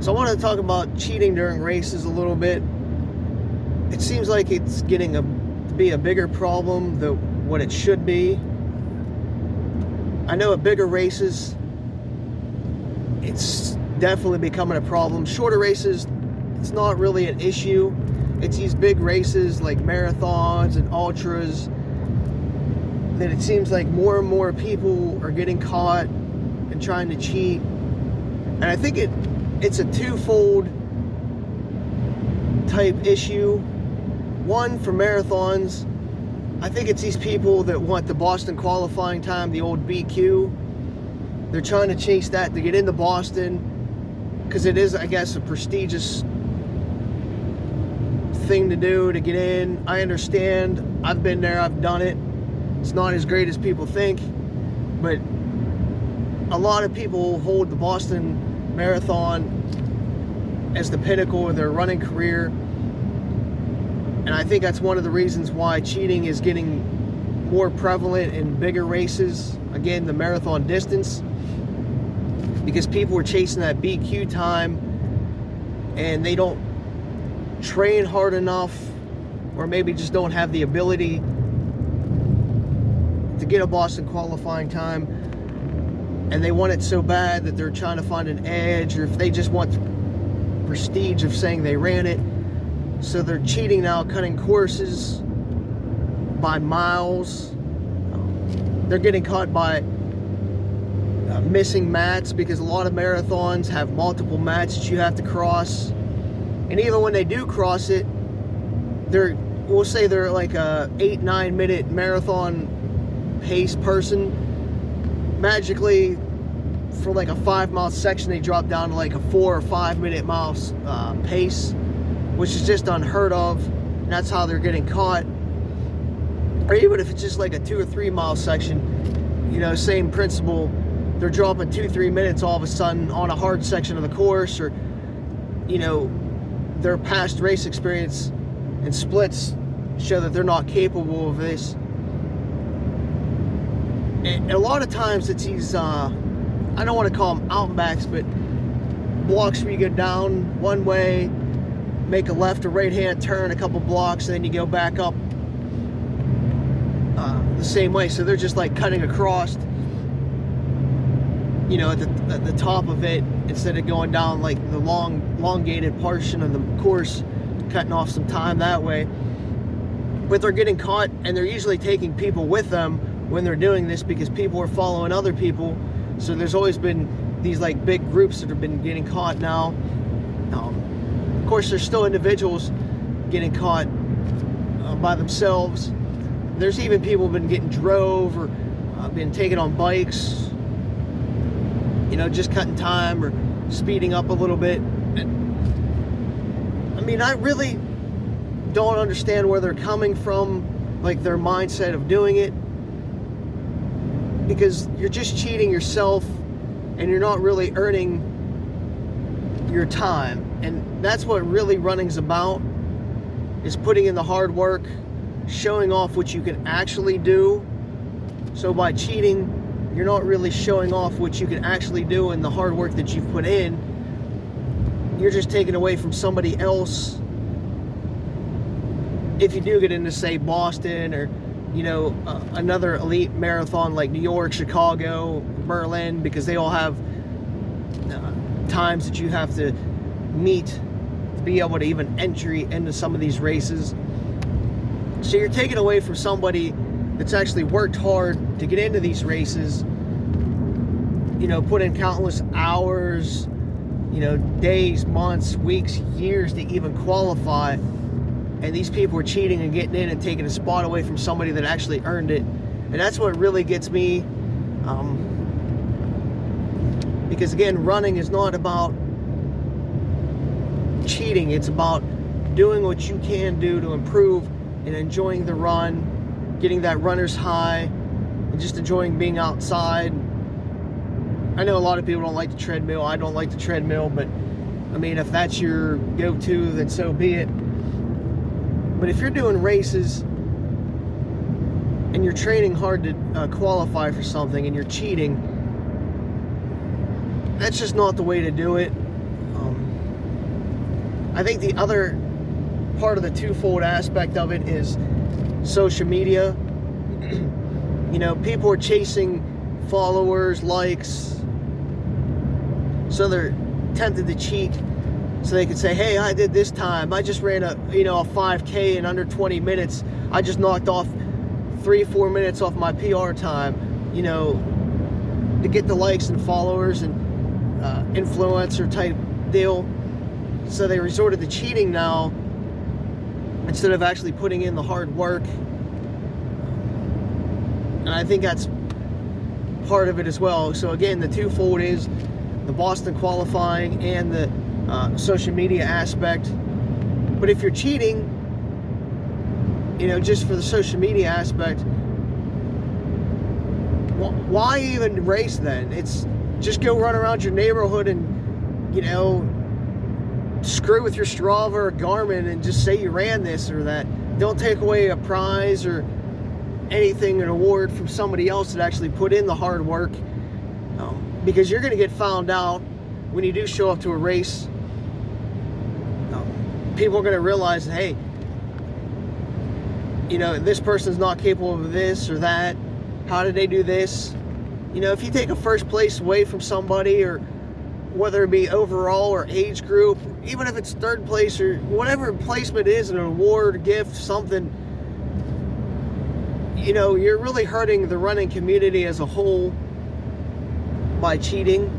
So I want to talk about cheating during races a little bit. It seems like it's getting to be a bigger problem than what it should be. I know at bigger races, it's definitely becoming a problem. Shorter races, it's not really an issue. It's these big races like marathons and ultras that it seems like more and more people are getting caught and trying to cheat. And I think it's a twofold type issue. One, for marathons, I think it's these people that want the Boston qualifying time, the old BQ. They're trying to chase that to get into Boston because it is, I guess, a prestigious thing to do to get in. I understand. I've been there. I've done it. It's not as great as people think, but a lot of people hold the Boston Marathon as the pinnacle of their running career. And I think that's one of the reasons why cheating is getting more prevalent in bigger races. Again, the marathon distance. Because people are chasing that BQ time and they don't train hard enough, or maybe just don't have the ability to get a Boston qualifying time, and they want it so bad that they're trying to find an edge, or if they just want the prestige of saying they ran it. So they're cheating now, cutting courses by miles. They're getting caught by missing mats, because a lot of marathons have multiple mats that you have to cross. And even when they do cross it, we'll say they're like a 8-9 minute marathon pace person. Magically, for like a 5-mile section, they drop down to like a 4 or 5 minute miles pace, which is just unheard of. And that's how they're getting caught. Or even if it's just like a 2 or 3 mile section, same principle. They're dropping 2-3 minutes all of a sudden on a hard section of the course, or their past race experience and splits show that they're not capable of this. And a lot of times it's these, I don't want to call them out and backs, but blocks where you go down one way, make a left or right hand turn a couple blocks, and then you go back up the same way. So they're just like cutting across, at the top of it, instead of going down like the elongated portion of the course, cutting off some time that way. But they're getting caught, and they're usually taking people with them when they're doing this, because people are following other people. So there's always been these like big groups that have been getting caught now. Of course, there's still individuals getting caught by themselves. There's even people who've been getting drove or been taken on bikes, just cutting time or speeding up a little bit. And, I really don't understand where they're coming from, like their mindset of doing it, because you're just cheating yourself and you're not really earning your time. And that's what really running's about, is putting in the hard work, showing off what you can actually do. So by cheating, you're not really showing off what you can actually do and the hard work that you've put in. You're just taking away from somebody else. If you do get into, say, Boston, or another elite marathon like New York, Chicago, Berlin, because they all have times that you have to meet to be able to even entry into some of these races. So you're taking away from somebody that's actually worked hard to get into these races, put in countless hours, days, months, weeks, years to even qualify. And these people are cheating and getting in and taking a spot away from somebody that actually earned it. And that's what really gets me. Because again, running is not about cheating. It's about doing what you can do to improve and enjoying the run, getting that runner's high, and just enjoying being outside. I know a lot of people don't like the treadmill. I don't like the treadmill, but if that's your go-to, then so be it. But if you're doing races and you're training hard to qualify for something and you're cheating, that's just not the way to do it. I think the other part of the twofold aspect of it is social media. You know, people are chasing followers, likes, so they're tempted to cheat so they can say, hey, I did this time, I just ran a 5K in under 20 minutes, I just knocked off 3-4 minutes off my PR time, you know, to get the likes and followers and influencer type deal. So they resorted to cheating now instead of actually putting in the hard work. And I think that's part of it as well. So again, the twofold is the Boston qualifying and the social media aspect. But if you're cheating, you know, just for the social media aspect, why even race then? It's just go run around your neighborhood and, you know, screw with your Strava or Garmin and just say you ran this or that. Don't take away a prize or anything, an award from somebody else that actually put in the hard work, because you're going to get found out when you do show up to a race. People are going to realize, hey, you know, this person's not capable of this or that. How did they do this? You know, if you take a first place away from somebody, or whether it be overall or age group, even if it's third place or whatever placement is, an award, gift, something, you know, you're really hurting the running community as a whole by cheating.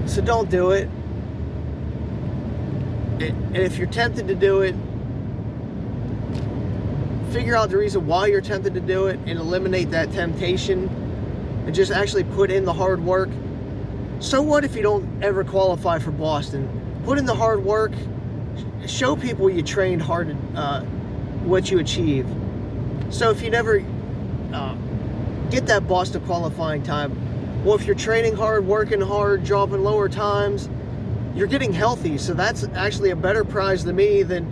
So don't do it. And if you're tempted to do it, figure out the reason why you're tempted to do it and eliminate that temptation and just actually put in the hard work. So what if you don't ever qualify for Boston? Put in the hard work. Show people you trained hard, what you achieved. So if you never get that Boston qualifying time, well, if you're training hard, working hard, dropping lower times, you're getting healthy. So that's actually a better prize to me than,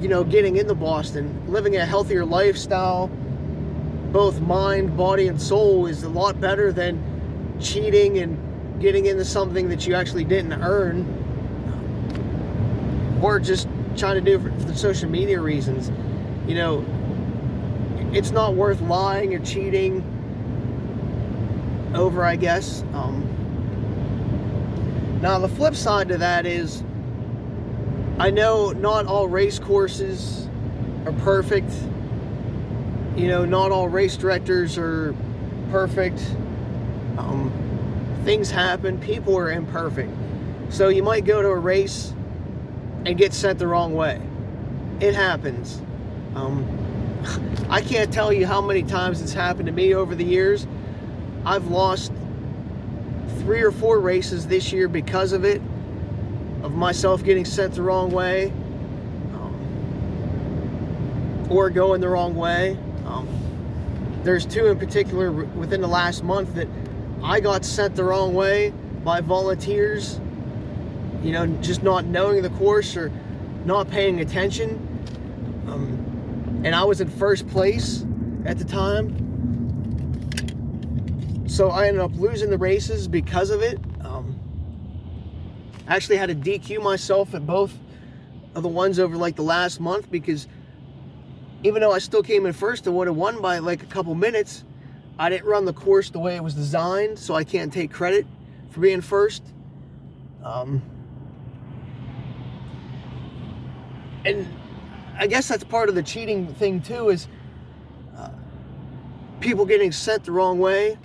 you know, getting into Boston. Living a healthier lifestyle, both mind, body, and soul, is a lot better than cheating and getting into something that you actually didn't earn, or just trying to do it for the social media reasons. You know, it's not worth lying or cheating over, I guess. Now the flip side to that is, I know not all race courses are perfect. You know, not all race directors are perfect. Things happen. People are imperfect. So you might go to a race and get sent the wrong way. It happens. I can't tell you how many times it's happened to me over the years. I've lost 3 or 4 races this year because of it, of myself getting sent the wrong way, or going the wrong way. There's 2 in particular within the last month that I got sent the wrong way by volunteers, you know, just not knowing the course or not paying attention. And I was in first place at the time. So I ended up losing the races because of it. I actually had to DQ myself at both of the ones over like the last month, because even though I still came in first and would have won by like a couple minutes, I didn't run the course the way it was designed, so I can't take credit for being first. And I guess that's part of the cheating thing too, is people getting sent the wrong way.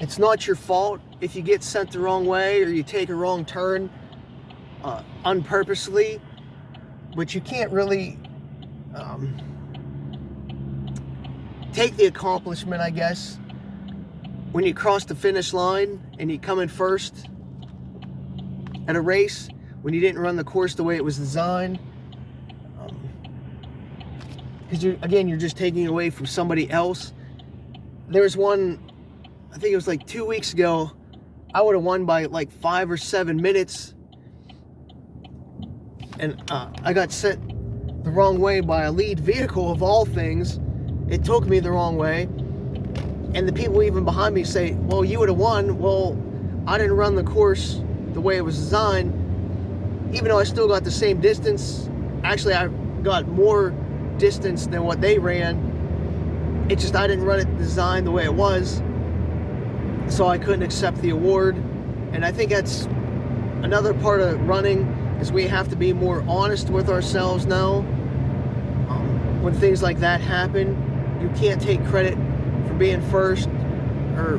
It's not your fault if you get sent the wrong way or you take a wrong turn unpurposely, but you can't really take the accomplishment, I guess, when you cross the finish line and you come in first at a race when you didn't run the course the way it was designed. Because you're just taking away from somebody else. There was one, I think it was like 2 weeks ago, I would have won by like 5 or 7 minutes, and I got sent the wrong way by a lead vehicle of all things. It took me the wrong way, and the people even behind me say, well, you would have won. Well, I didn't run the course the way it was designed, even though I still got the same distance. Actually, I got more distance than what they ran. It's just I didn't run it designed the way it was, so I couldn't accept the award. And I think that's another part of running, is we have to be more honest with ourselves now. When things like that happen, you can't take credit for being first or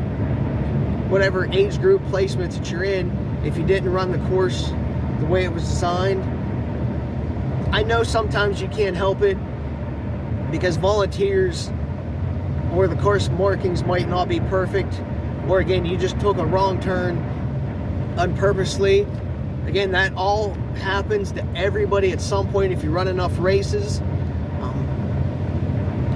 whatever age group placements that you're in if you didn't run the course the way it was designed. I know sometimes you can't help it because volunteers or the course markings might not be perfect, or again, you just took a wrong turn unpurposely. Again, that all happens to everybody at some point if you run enough races.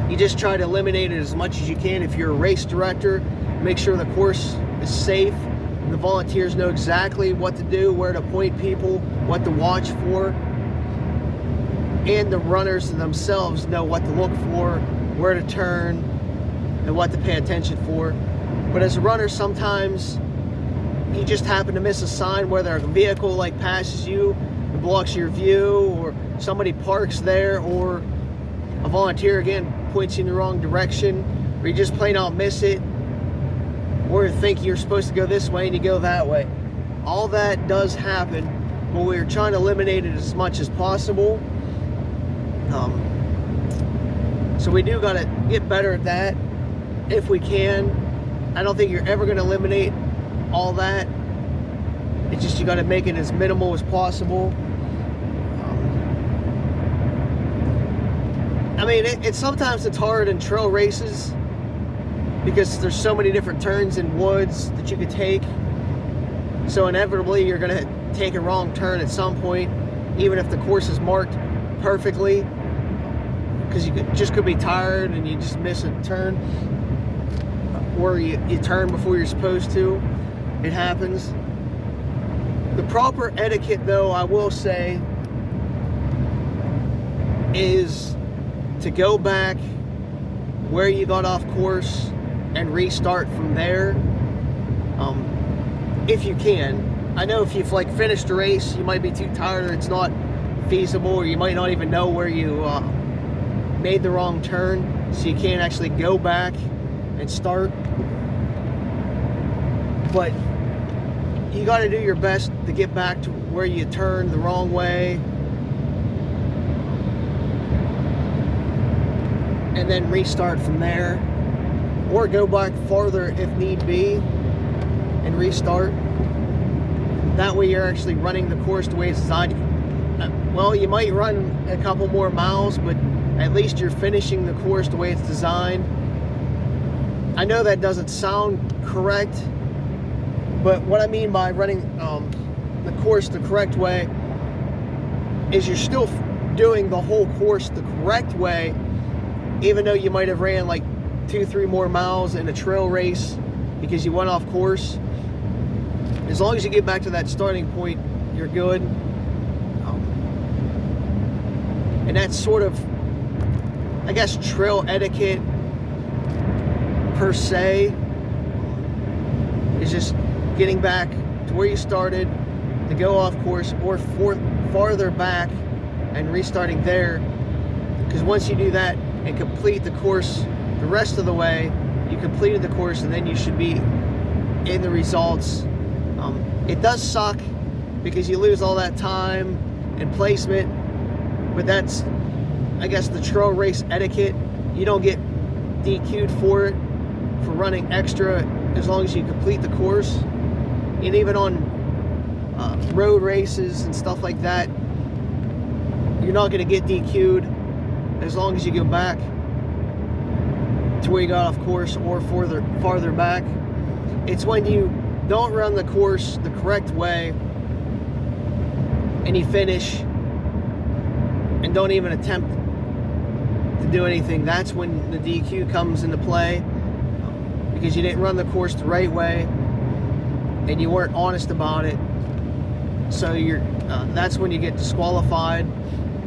You just try to eliminate it as much as you can. If you're a race director, make sure the course is safe and the volunteers know exactly what to do, where to point people, what to watch for, and the runners themselves know what to look for, where to turn, and what to pay attention for. But as a runner, sometimes you just happen to miss a sign, whether a vehicle like passes you and blocks your view, or somebody parks there, or a volunteer again points you in the wrong direction, or you just plain out miss it, or think you're supposed to go this way and you go that way. All that does happen, but we're trying to eliminate it as much as possible. So we do got to get better at that if we can. I don't think you're ever going to eliminate all that. It's just you got to make it as minimal as possible. I mean, sometimes it's hard in trail races because there's so many different turns in woods that you could take. So inevitably you're going to take a wrong turn at some point, even if the course is marked perfectly, because you could be tired and you just miss a turn, or you turn before you're supposed to. It happens. The proper etiquette, though, I will say, is to go back where you got off course and restart from there, if you can. I know if you've finished a race, you might be too tired, or it's not feasible, or you might not even know where you made the wrong turn, so you can't actually go back and start. But you got to do your best to get back to where you turned the wrong way, and then restart from there, or go back farther if need be and restart. That way you're actually running the course the way it's designed. Well, you might run a couple more miles, but at least you're finishing the course the way it's designed. I know that doesn't sound correct, but what I mean by running the course the correct way is you're still doing the whole course the correct way, even though you might have ran 2-3 more miles in a trail race because you went off course. As long as you get back to that starting point, you're good. And that's sort of, I guess, trail etiquette per se, is just getting back to where you started, to go off course, or farther back and restarting there. Because once you do that and complete the course the rest of the way, you completed the course, and then you should be in the results. It does suck because you lose all that time and placement, but that's, I guess, the trail race etiquette. You don't get DQ'd for it, for running extra, as long as you complete the course. And even on road races and stuff like that, you're not going to get DQ'd as long as you go back to where you got off course or farther back. It's when you don't run the course the correct way and you finish and don't even attempt to do anything, that's when the DQ comes into play, because you didn't run the course the right way and you weren't honest about it. So that's when you get disqualified,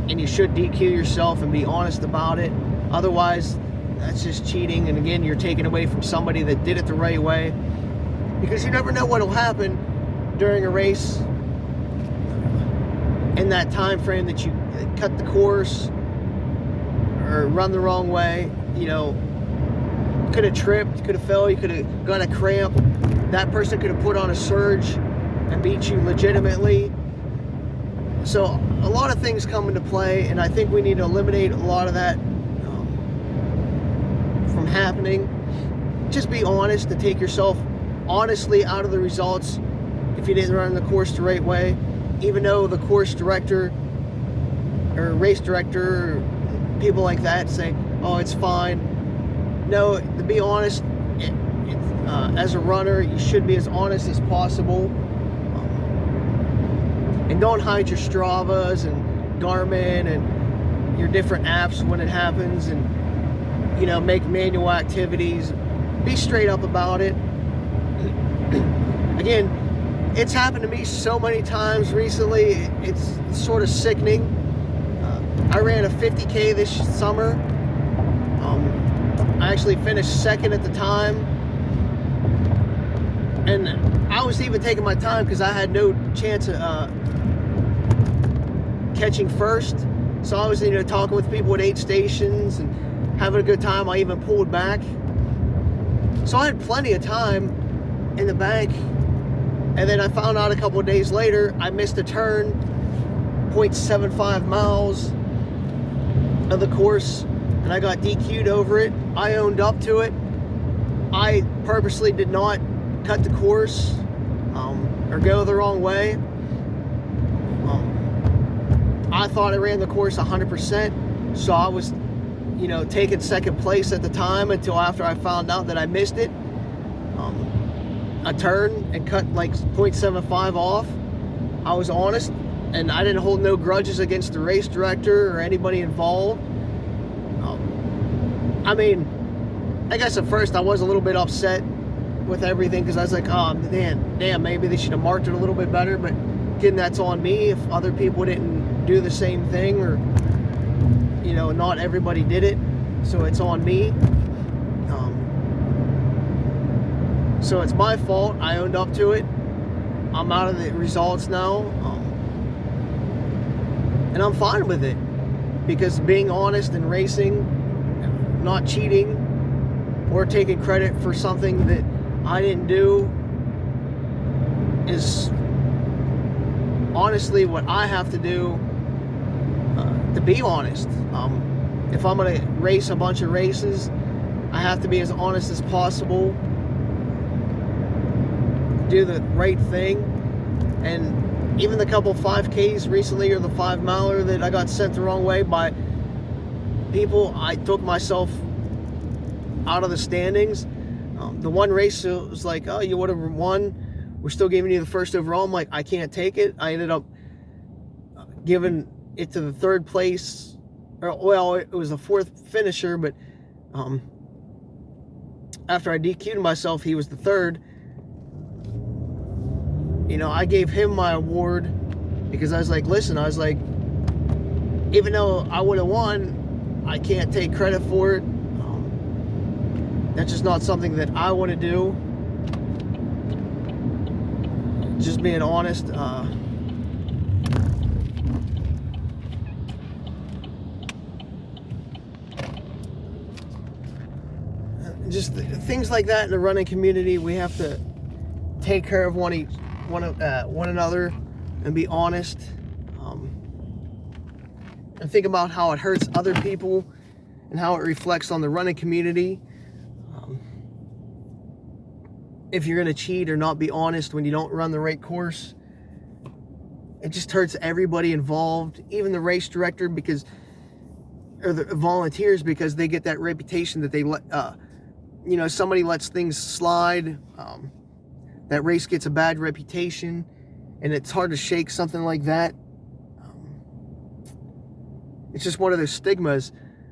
and you should DQ yourself and be honest about it. Otherwise, that's just cheating, and again, you're taking away from somebody that did it the right way, because you never know what will happen during a race in that time frame that you cut the course or run the wrong way, you know, could have tripped, could have fell, you could have got a cramp. That person could have put on a surge and beat you legitimately. So a lot of things come into play, and I think we need to eliminate a lot of that from happening. Just be honest and take yourself honestly out of the results if you didn't run the course the right way, even though the course director or race director or people like that say, oh, it's fine. No, to be honest, as a runner, you should be as honest as possible. And don't hide your Stravas and Garmin and your different apps when it happens, and, you know, make manual activities. Be straight up about it. Again, it's happened to me so many times recently, it's sort of sickening. I ran a 50K this summer. I actually finished second at the time. And I was even taking my time because I had no chance of catching first. So I was, you know, talking with people at aid stations and having a good time. I even pulled back. So I had plenty of time in the bank. And then I found out a couple of days later, I missed a turn, 0.75 miles of the course, and I got DQ'd over it. I owned up to it. I purposely did not cut the course or go the wrong way. I thought I ran the course 100%, so I was, you know, taking second place at the time until after I found out that I missed it. A turn and cut like 0.75 off. I was honest, and I didn't hold no grudges against the race director or anybody involved. I mean, I guess at first I was a little bit upset with everything because I was like, oh damn, maybe they should have marked it a little bit better. But again, that's on me if other people didn't do the same thing, or, you know, not everybody did it, so it's on me. So it's my fault. I owned up to it. I'm out of the results now, and I'm fine with it, because being honest and racing, not cheating or taking credit for something that I didn't do, is honestly what I have to do to be honest. If I'm going to race a bunch of races, I have to be as honest as possible, do the right thing. And even the couple 5Ks recently, or the 5 miler that I got sent the wrong way by people, I took myself out of the standings. The one race, it was like, oh, you would have won, we're still giving you the first overall. I'm like, I can't take it. I ended up giving it to the third place, or, well, it was the fourth finisher, but after I DQ'd myself, he was the third. You know, I gave him my award because I was like, listen, I was like, even though I would have won, I can't take credit for it. That's just not something that I want to do. Just being honest. Just things like that in the running community, we have to take care of one another and be honest, and think about how it hurts other people and how it reflects on the running community. If you're going to cheat or not be honest when you don't run the right course, it just hurts everybody involved, even the race director, because, or the volunteers, because they get that reputation that they let, you know, somebody lets things slide. That race gets a bad reputation, and it's hard to shake something like that. It's just one of those stigmas.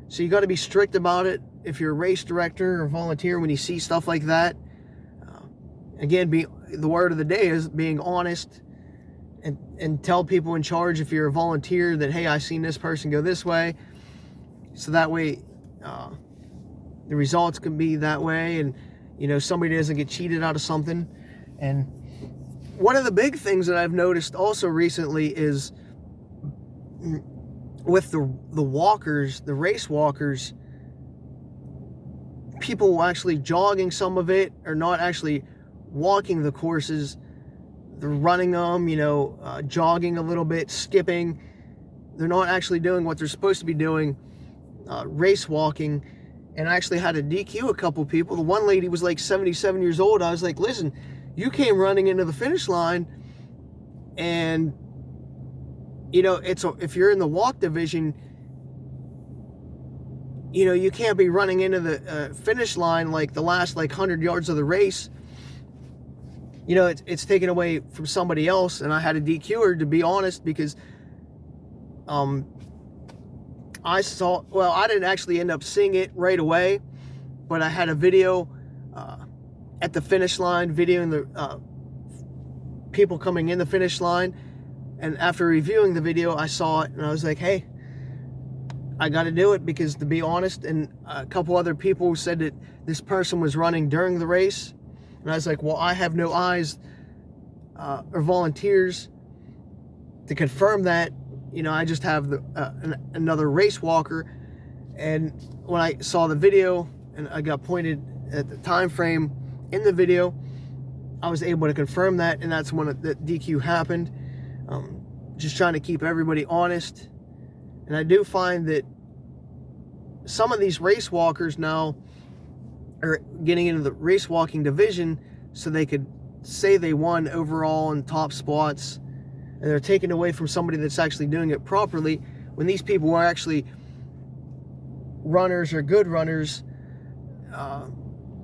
So you got to be strict about it if you're a race director or volunteer when you see stuff like that. Again, the word of the day is being honest, and tell people in charge, if you're a volunteer, that, hey, I seen this person go this way. So that way the results can be that way, and, you know, somebody doesn't get cheated out of something. And one of the big things that I've noticed also recently is with the walkers, the race walkers, people actually jogging some of it, or not actually walking the courses. They're running them, jogging a little bit, skipping. They're not actually doing what they're supposed to be doing, race walking. And I actually had to DQ a couple people. The one lady was like 77 years old. I was like, listen, you came running into the finish line, and if you're in the walk division, you can't be running into the finish line like the last 100 yards of the race. It's taken away from somebody else, and I had to DQ her, to be honest, because I didn't actually end up seeing it right away, but I had a video at the finish line, videoing the people coming in the finish line, and after reviewing the video, I saw it, and I was like, hey, I got to do it, because, to be honest, and a couple other people said that this person was running during the race, and I was like, well, I have no eyes or volunteers to confirm that. I just have another race walker. And when I saw the video and I got pointed at the time frame in the video, I was able to confirm that, and that's when the DQ happened. Just trying to keep everybody honest. And I do find that some of these race walkers now are getting into the race walking division so they could say they won overall and top spots, and they're taken away from somebody that's actually doing it properly, when these people are actually runners or good runners.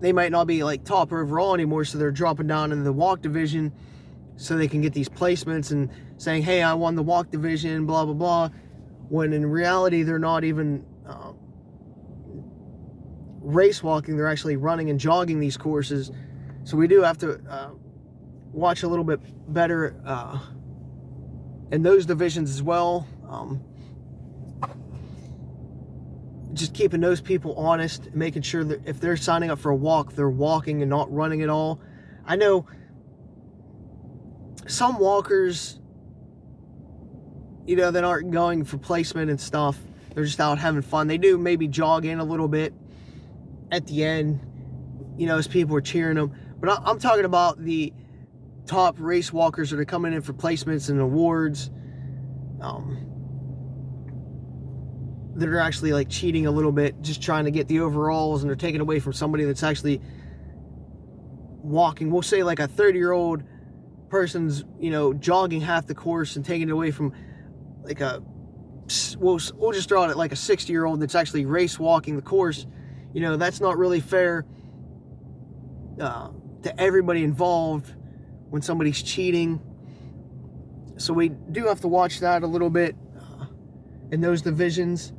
They might not be top overall anymore, so they're dropping down into the walk division so they can get these placements and saying, hey, I won the walk division, blah blah blah, when in reality they're not even race walking. They're actually running and jogging these courses. So we do have to watch a little bit better in those divisions as well. Just keeping those people honest, making sure that if they're signing up for a walk, they're walking and not running at all. I know some walkers, that aren't going for placement and stuff. They're just out having fun. They do maybe jog in a little bit at the end, as people are cheering them. But I'm talking about the top race walkers that are coming in for placements and awards, that are actually cheating a little bit, just trying to get the overalls, and they're taking away from somebody that's actually walking. We'll say a 30-year-old person's, jogging half the course and taking it away from we'll just draw it at a 60-year-old that's actually race walking the course. That's not really fair to everybody involved when somebody's cheating. So we do have to watch that a little bit in those divisions.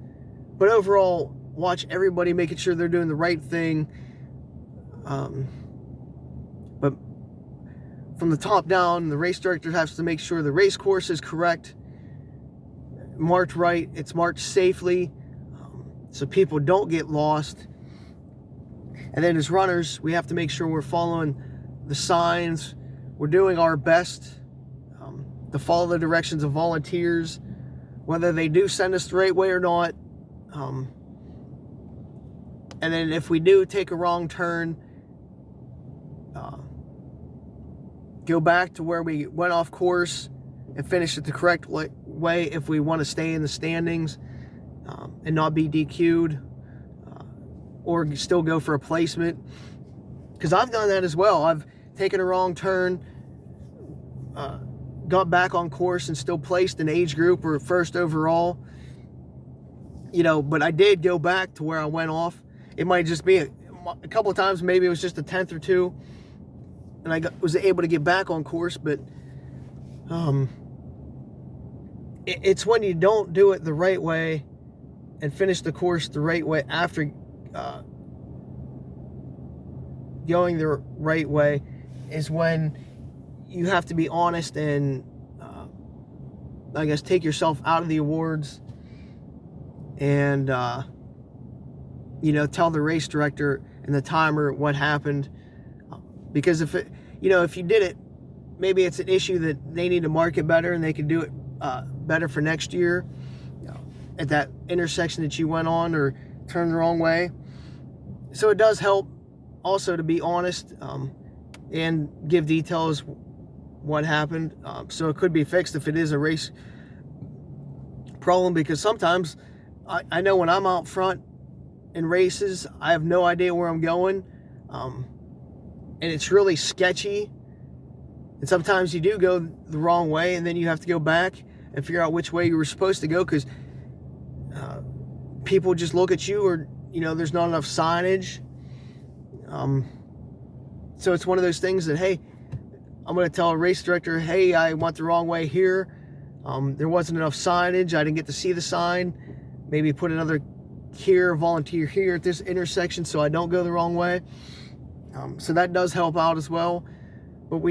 But overall, watch everybody making sure they're doing the right thing. But from the top down, the race director has to make sure the race course is correct, marked right, it's marked safely, so people don't get lost. And then as runners, we have to make sure we're following the signs. We're doing our best to follow the directions of volunteers, whether they do send us the right way or not. And then if we do take a wrong turn, go back to where we went off course and finish it the correct way if we want to stay in the standings and not be DQ'd, or still go for a placement. Because I've done that as well. I've taken a wrong turn, got back on course, and still placed in age group or first overall. But I did go back to where I went off. It might just be a couple of times, maybe it was just a 10th or two, and I was able to get back on course. But it's when you don't do it the right way and finish the course the right way after going the right way is when you have to be honest and take yourself out of the awards and tell the race director and the timer what happened. Because if you did it maybe it's an issue that they need to market better and they can do it better for next year, at that intersection that you went on or turned the wrong way. So it does help also to be honest and give details what happened, so it could be fixed if it is a race problem, because sometimes I know when I'm out front in races, I have no idea where I'm going, and it's really sketchy, and sometimes you do go the wrong way and then you have to go back and figure out which way you were supposed to go, because people just look at you, or there's not enough signage. So it's one of those things that, hey, I'm going to tell a race director, hey, I went the wrong way here. There wasn't enough signage. I didn't get to see the sign. Maybe put another volunteer here at this intersection so I don't go the wrong way. So that does help out as well. But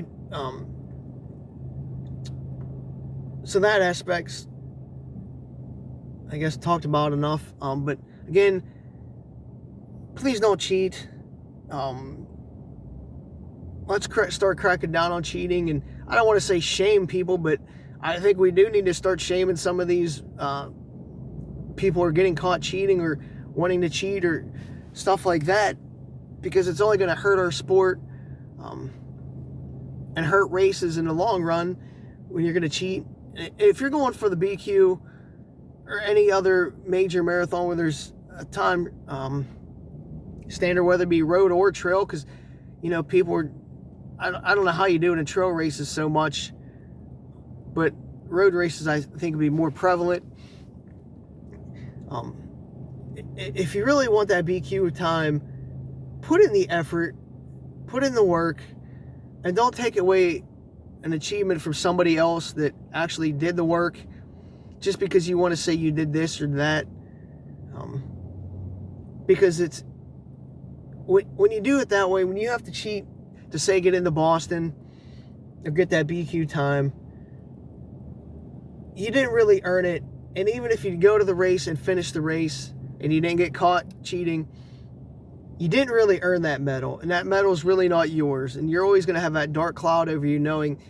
so that aspect's, I guess, talked about enough. But again, please don't cheat. Let's start cracking down on cheating. And I don't want to say shame people, but I think we do need to start shaming some of these people who are getting caught cheating or wanting to cheat or stuff like that, because it's only going to hurt our sport and hurt races in the long run when you're going to cheat. If you're going for the BQ or any other major marathon where there's a time standard, whether it be road or trail, because people are, I don't know how you do it in trail races so much, but road races I think would be more prevalent. If you really want that BQ time, put in the effort, put in the work, and don't take away an achievement from somebody else that actually did the work just because you want to say you did this or that. Because it's when you do it that way, when you have to cheat to say get into Boston or get that BQ time, you didn't really earn it. And even if you go to the race and finish the race and you didn't get caught cheating, you didn't really earn that medal. And that medal is really not yours. And you're always going to have that dark cloud over you knowing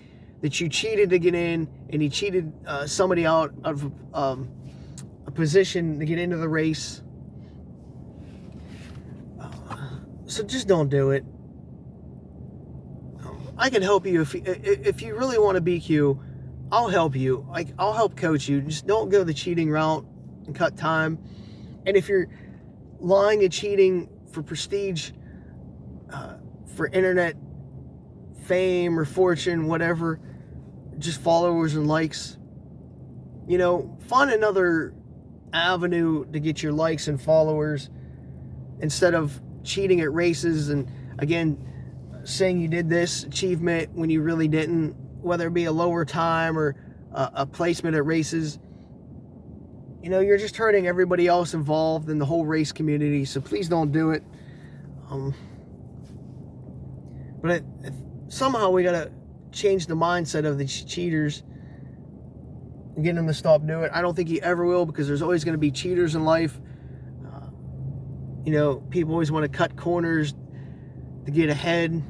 that you cheated to get in and you cheated somebody out of a position to get into the race. So just don't do it. I can help you if you really want to BQ. I'll help you. I'll help coach you. Just don't go the cheating route and cut time. And if you're lying and cheating for prestige, for internet fame or fortune, whatever, just followers and likes, find another avenue to get your likes and followers instead of cheating at races and, again, saying you did this achievement when you really didn't, whether it be a lower time or a placement at races. You're just hurting everybody else involved in the whole race community, so please don't do it. But somehow we got to change the mindset of the cheaters and get them to stop doing it. I don't think you ever will, because there's always going to be cheaters in life. People always want to cut corners to get ahead.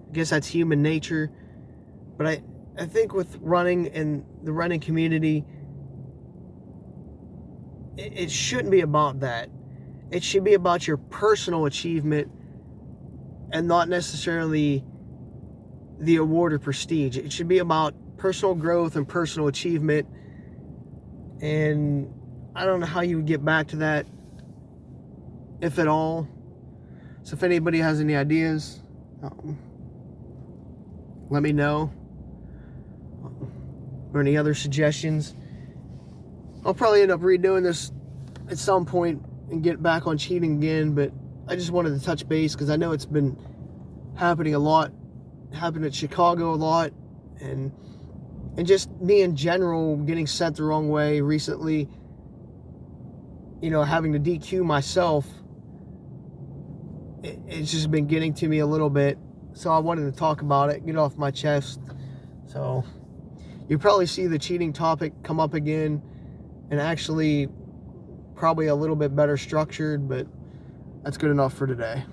I guess that's human nature. But I think with running and the running community, it shouldn't be about that. It should be about your personal achievement and not necessarily the award or prestige. It should be about personal growth and personal achievement. And I don't know how you would get back to that, if at all. So if anybody has any ideas, let me know. Or any other suggestions. I'll probably end up redoing this at some point and get back on cheating again, but I just wanted to touch base because I know it's been happening a lot. Happened at Chicago a lot, and just me in general getting sent the wrong way recently. Having to DQ myself, it's just been getting to me a little bit. So I wanted to talk about it, get it off my chest. So you'll probably see the cheating topic come up again, and actually probably a little bit better structured, but that's good enough for today.